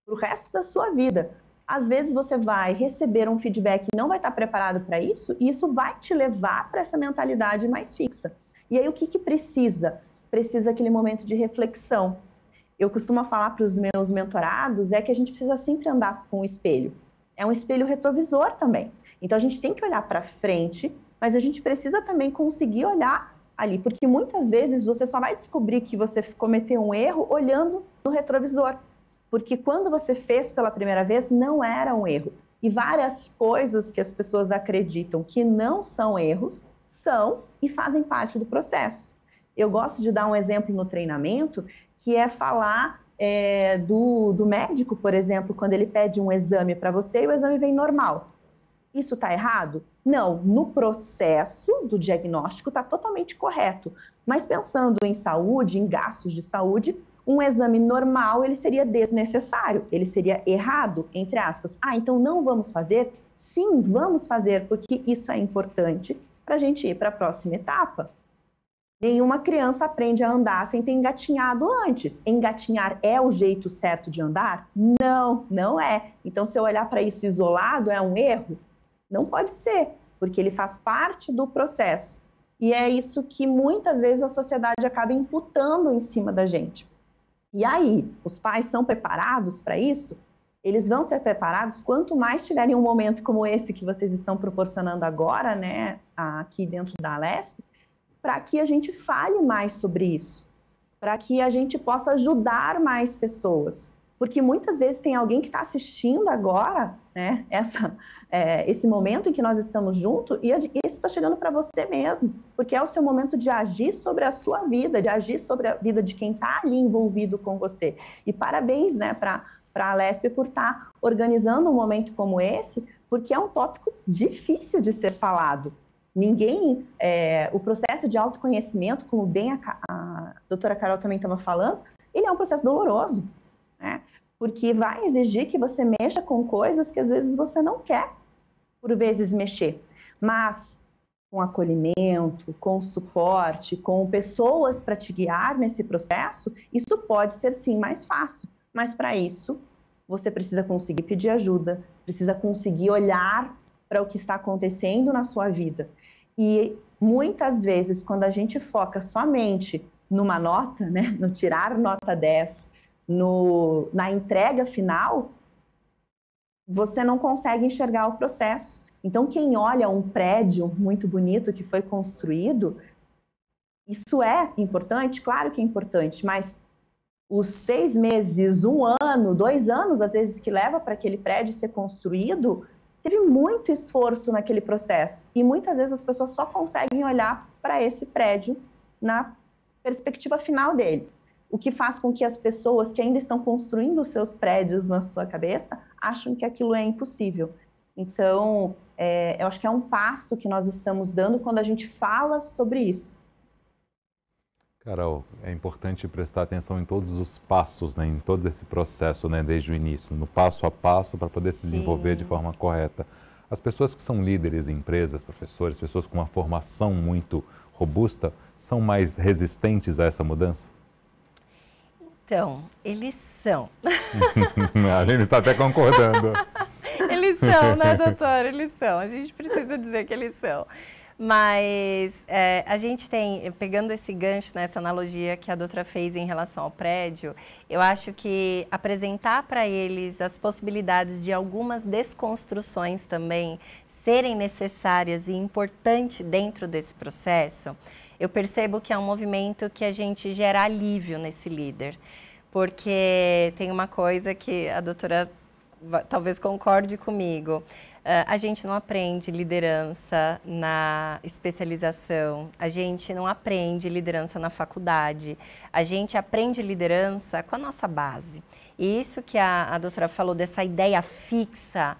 para o resto da sua vida, às vezes você vai receber um feedback e não vai estar preparado para isso, e isso vai te levar para essa mentalidade mais fixa. E aí, o que precisa? Precisa aquele momento de reflexão. Eu costumo falar para os meus mentorados que a gente precisa sempre andar com o espelho. É um espelho retrovisor também. Então, a gente tem que olhar para frente, mas a gente precisa também conseguir olhar ali, porque muitas vezes você só vai descobrir que você cometeu um erro olhando no retrovisor, porque quando você fez pela primeira vez, não era um erro. E várias coisas que as pessoas acreditam que não são erros, são e fazem parte do processo. Eu gosto de dar um exemplo no treinamento, que é falar do médico, por exemplo, quando ele pede um exame para você e o exame vem normal. Isso está errado? Não, no processo do diagnóstico está totalmente correto. Mas pensando em saúde, em gastos de saúde, um exame normal ele seria desnecessário, ele seria errado, entre aspas. Ah, então não vamos fazer? Sim, vamos fazer, porque isso é importante para a gente ir para a próxima etapa. Nenhuma criança aprende a andar sem ter engatinhado antes. Engatinhar é o jeito certo de andar? Não, não é. Então, se eu olhar para isso isolado, é um erro? Não pode ser, porque ele faz parte do processo. E é isso que muitas vezes a sociedade acaba imputando em cima da gente. E aí, os pais são preparados para isso? Eles vão ser preparados quanto mais tiverem um momento como esse que vocês estão proporcionando agora, né, aqui dentro da Alesp, para que a gente fale mais sobre isso, para que a gente possa ajudar mais pessoas. Porque muitas vezes tem alguém que está assistindo agora, né, esse momento em que nós estamos juntos, e isso está chegando para você mesmo, porque é o seu momento de agir sobre a sua vida, de agir sobre a vida de quem está ali envolvido com você. E parabéns, né, para a Alesp por estar organizando um momento como esse, porque é um tópico difícil de ser falado. O processo de autoconhecimento, como bem a doutora Carol também estava falando, ele é um processo doloroso, né? Porque vai exigir que você mexa com coisas que às vezes você não quer, por vezes, mexer. Mas com acolhimento, com suporte, com pessoas para te guiar nesse processo, isso pode ser sim mais fácil. Mas para isso, você precisa conseguir pedir ajuda, precisa conseguir olhar para o que está acontecendo na sua vida. E muitas vezes, quando a gente foca somente numa nota, né, no tirar nota 10, na entrega final, você não consegue enxergar o processo. Então, quem olha um prédio muito bonito que foi construído, isso é importante? Claro que é importante, mas os 6 meses, 1 ano, 2 anos, às vezes, que leva para aquele prédio ser construído, teve muito esforço naquele processo. E muitas vezes as pessoas só conseguem olhar para esse prédio na perspectiva final dele. O que faz com que as pessoas que ainda estão construindo os seus prédios na sua cabeça acham que aquilo é impossível. Então, eu acho que é um passo que nós estamos dando quando a gente fala sobre isso. Carol, é importante prestar atenção em todos os passos, né, em todo esse processo, né, desde o início, no passo a passo, para poder se desenvolver de forma correta. As pessoas que são líderes em empresas, professores, pessoas com uma formação muito robusta, são mais resistentes a essa mudança? Então, eles são. A gente está até concordando. Eles são, né, doutor? Eles são. A gente precisa dizer que eles são. Mas a gente tem, pegando esse gancho, nessa analogia que a doutora fez em relação ao prédio, eu acho que apresentar para eles as possibilidades de algumas desconstruções também serem necessárias e importantes dentro desse processo, eu percebo que é um movimento que a gente gera alívio nesse líder. Porque tem uma coisa que a doutora talvez concorde comigo. A gente não aprende liderança na especialização, a gente não aprende liderança na faculdade, a gente aprende liderança com a nossa base. E isso que a doutora falou, dessa ideia fixa,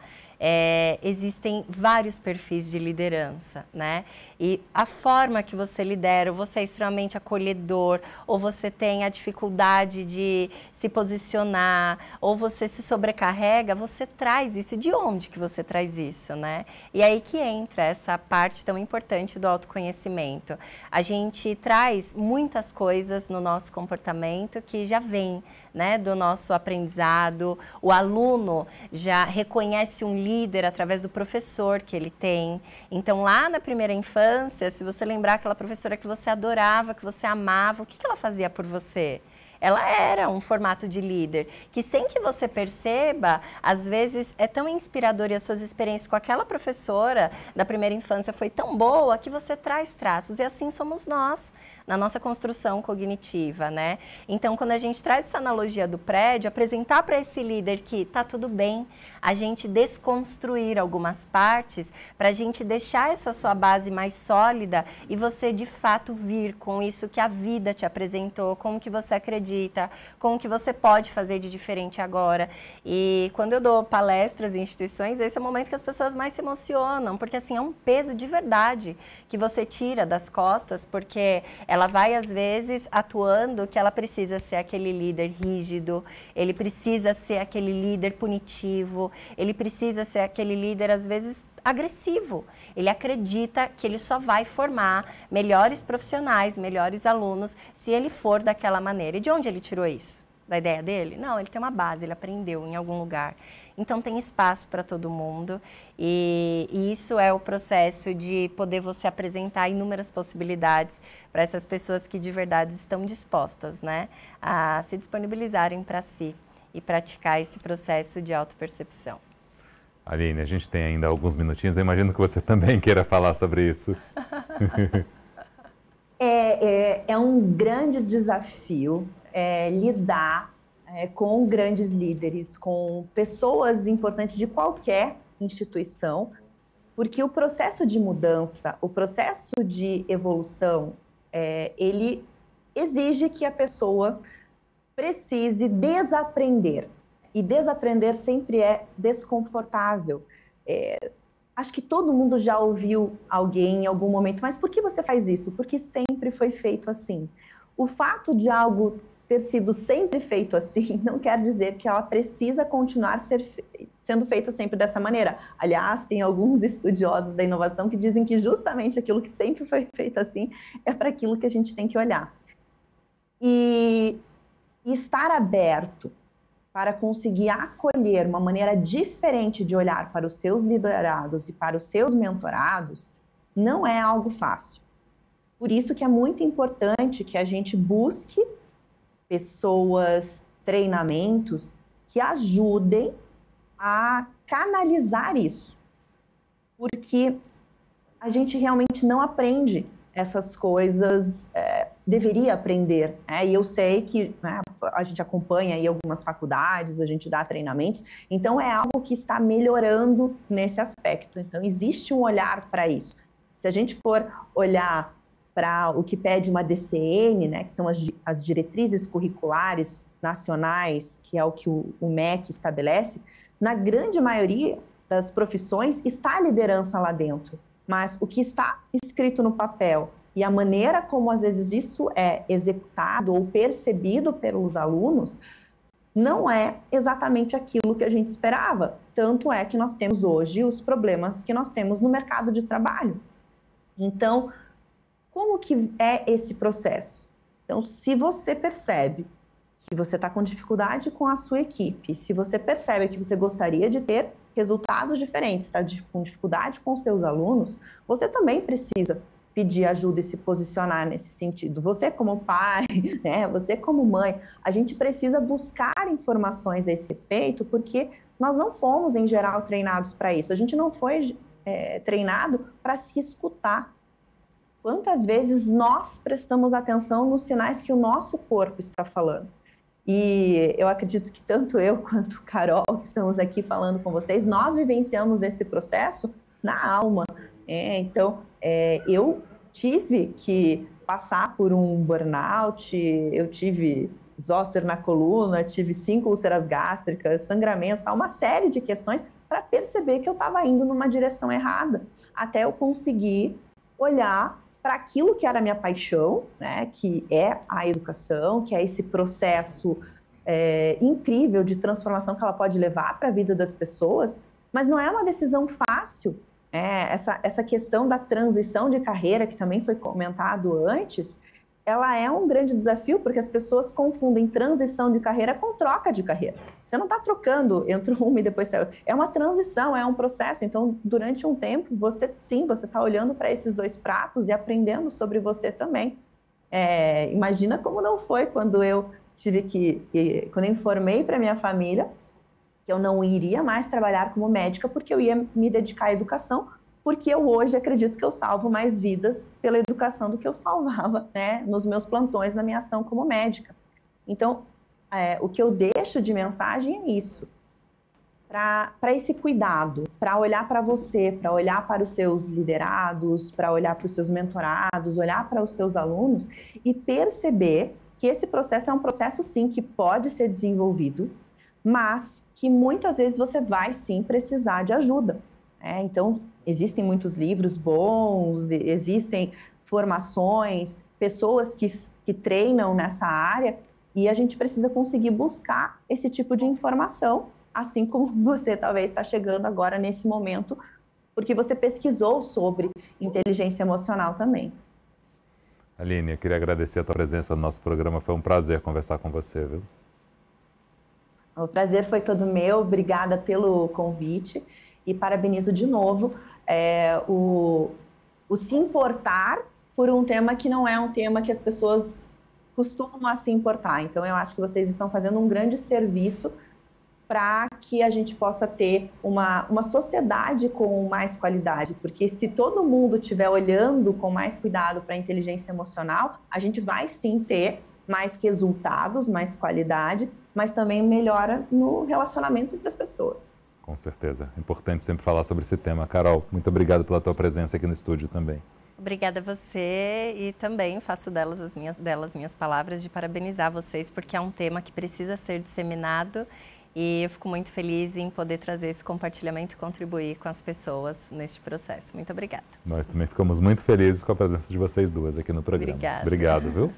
existem vários perfis de liderança, né? E a forma que você lidera, ou você é extremamente acolhedor, ou você tem a dificuldade de se posicionar, ou você se sobrecarrega, você traz isso. De onde que você traz isso, né? E aí que entra essa parte tão importante do autoconhecimento. A gente traz muitas coisas no nosso comportamento que já vem, né, do nosso aprendizado. O aluno já reconhece um líder através do professor que ele tem. Então, lá na primeira infância, se você lembrar aquela professora que você adorava, que você amava, o que ela fazia por você? Ela era um formato de líder, que sem que você perceba, às vezes é tão inspirador e as suas experiências com aquela professora da primeira infância foi tão boa que você traz traços. E assim somos nós, na nossa construção cognitiva, né? Então, quando a gente traz essa analogia do prédio, apresentar para esse líder que tá tudo bem, a gente desconstruir algumas partes para a gente deixar essa sua base mais sólida e você, de fato, vir com isso que a vida te apresentou, com o que você acredita, com o que você pode fazer de diferente agora. E quando eu dou palestras em instituições, esse é o momento que as pessoas mais se emocionam, porque assim, é um peso de verdade que você tira das costas, porque ela vai, às vezes, atuando que ela precisa ser aquele líder rígido, ele precisa ser aquele líder punitivo, ele precisa ser aquele líder, às vezes, agressivo. Ele acredita que ele só vai formar melhores profissionais, melhores alunos, se ele for daquela maneira. E de onde ele tirou isso? Da ideia dele? Não, ele tem uma base, ele aprendeu em algum lugar. Então tem espaço para todo mundo e isso é o processo de poder você apresentar inúmeras possibilidades para essas pessoas que de verdade estão dispostas, né, a se disponibilizarem para si e praticar esse processo de autopercepção. Aline, a gente tem ainda alguns minutinhos, eu imagino que você também queira falar sobre isso. É um grande desafio lidar com grandes líderes, com pessoas importantes de qualquer instituição, porque o processo de mudança, o processo de evolução, ele exige que a pessoa precise desaprender. E desaprender sempre é desconfortável. Acho que todo mundo já ouviu alguém em algum momento, mas por que você faz isso? Porque sempre foi feito assim. O fato de algo ter sido sempre feito assim não quer dizer que ela precisa continuar sendo feita sempre dessa maneira. Aliás, tem alguns estudiosos da inovação que dizem que justamente aquilo que sempre foi feito assim é para aquilo que a gente tem que olhar. E estar aberto para conseguir acolher uma maneira diferente de olhar para os seus liderados e para os seus mentorados não é algo fácil. Por isso que é muito importante que a gente busque pessoas, treinamentos que ajudem a canalizar isso. Porque a gente realmente não aprende essas coisas, deveria aprender. E eu sei que a gente acompanha aí algumas faculdades, a gente dá treinamentos, então é algo que está melhorando nesse aspecto. Então existe um olhar para isso. Se a gente for olhar para o que pede uma DCN, né, que são as diretrizes curriculares nacionais, que é o que o MEC estabelece, na grande maioria das profissões está a liderança lá dentro. Mas o que está escrito no papel e a maneira como às vezes isso é executado ou percebido pelos alunos não é exatamente aquilo que a gente esperava. Tanto é que nós temos hoje os problemas que nós temos no mercado de trabalho. Então, como que é esse processo? Então, se você percebe que você está com dificuldade com a sua equipe, se você percebe que você gostaria de ter resultados diferentes, está com dificuldade com os seus alunos, você também precisa pedir ajuda e se posicionar nesse sentido. Você como pai, né, você como mãe, a gente precisa buscar informações a esse respeito, porque nós não fomos, em geral, treinados para isso. A gente não foi treinado para se escutar. Quantas vezes nós prestamos atenção nos sinais que o nosso corpo está falando? E eu acredito que tanto eu quanto Carol, que estamos aqui falando com vocês, nós vivenciamos esse processo na alma. Então, eu tive que passar por um burnout, eu tive zóster na coluna, tive 5 úlceras gástricas, sangramentos, uma série de questões para perceber que eu estava indo numa direção errada, até eu conseguir olhar para aquilo que era a minha paixão, né, que é a educação, que é esse processo incrível de transformação que ela pode levar para a vida das pessoas, mas não é uma decisão fácil. Essa questão da transição de carreira, que também foi comentado antes, ela é um grande desafio, porque as pessoas confundem transição de carreira com troca de carreira. Você não está trocando entre uma e depois saiu. É uma transição, é um processo. Então, durante um tempo, você está olhando para esses 2 pratos e aprendendo sobre você também. Imagina como não foi quando eu quando eu informei para minha família que eu não iria mais trabalhar como médica, porque eu ia me dedicar à educação, porque eu hoje acredito que eu salvo mais vidas pela educação do que eu salvava, né, nos meus plantões, na minha ação como médica. Então, o que eu deixo de mensagem é isso, para esse cuidado, para olhar para você, para olhar para os seus liderados, para olhar para os seus mentorados, olhar para os seus alunos e perceber que esse processo é um processo, sim, que pode ser desenvolvido, mas que muitas vezes você vai, sim, precisar de ajuda. Então, existem muitos livros bons, existem formações, pessoas que treinam nessa área, e a gente precisa conseguir buscar esse tipo de informação, assim como você talvez está chegando agora nesse momento, porque você pesquisou sobre inteligência emocional também. Aline, eu queria agradecer a tua presença no nosso programa, foi um prazer conversar com você, viu? O prazer foi todo meu, obrigada pelo convite e parabenizo de novo o se importar por um tema que não é um tema que as pessoas costumam a se importar. Então, eu acho que vocês estão fazendo um grande serviço para que a gente possa ter uma sociedade com mais qualidade, porque se todo mundo estiver olhando com mais cuidado para a inteligência emocional, a gente vai sim ter mais resultados, mais qualidade, mas também melhora no relacionamento entre as pessoas. Com certeza. É importante sempre falar sobre esse tema. Carol, muito obrigado pela tua presença aqui no estúdio também. Obrigada a você e também faço delas minhas palavras de parabenizar vocês, porque é um tema que precisa ser disseminado e eu fico muito feliz em poder trazer esse compartilhamento e contribuir com as pessoas neste processo. Muito obrigada. Nós também ficamos muito felizes com a presença de vocês duas aqui no programa. Obrigada. Obrigado, viu?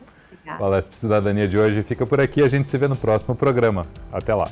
O Alesp Cidadania de hoje fica por aqui. A gente se vê no próximo programa. Até lá.